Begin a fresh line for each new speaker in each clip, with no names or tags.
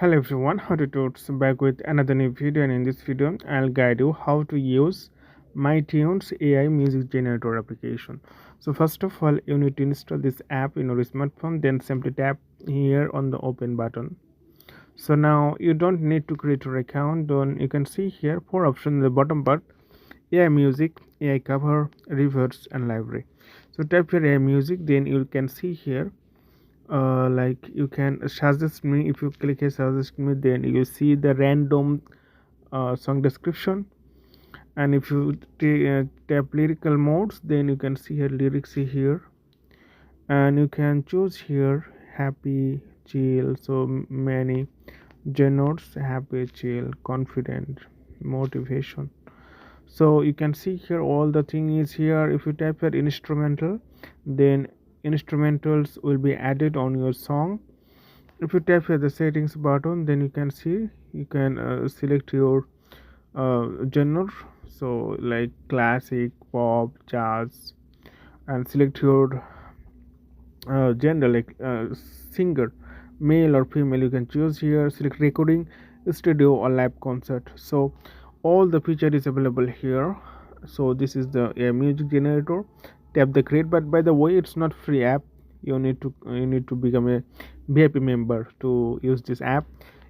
Hello everyone, how to Totes back with another new video, and in this video I'll guide you how to use MyTunes AI music generator application. So first of all, you need to install this app in your smartphone, then simply tap here on the open button. So now you don't need to create your account. Then you can see here four options in the bottom part: AI music, AI cover, reverse and library. So tap your AI music, then you can see here like you can suggest me. If you click here suggest me, then you see the random song description. And if you tap lyrical modes, then you can see here lyrics here, and you can choose here happy, chill. So many genres: happy, chill, confident, motivation. So you can see here all the thing is here. If you tap here instrumental, then instrumentals will be added on your song. If you tap here the settings button, then you can see you can select your genre, so like classic, pop, jazz, and select your gender, like singer, male or female. You can choose here, select recording, studio or live concert. So all the feature is available here. So this is the music generator. Tap the create, but by the way, it's not free app. You need to become a VIP member to use this app.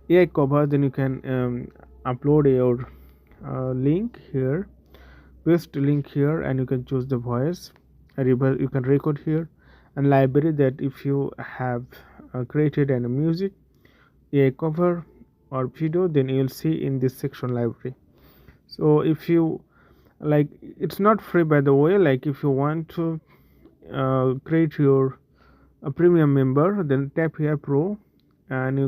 AI cover, then you can upload your link here, paste link here, and you can choose the voice. You can record here. And library, that if you have created a music, a cover or video, then you'll see in this section library. So if you like, it's not free by the way. Like if you want to create your a premium member, then tap here pro, and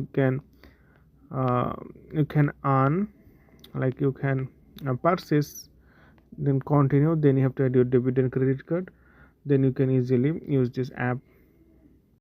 uh, you can earn, like you can purchase, then continue, then you have to add your debit and credit card, then you can easily use this app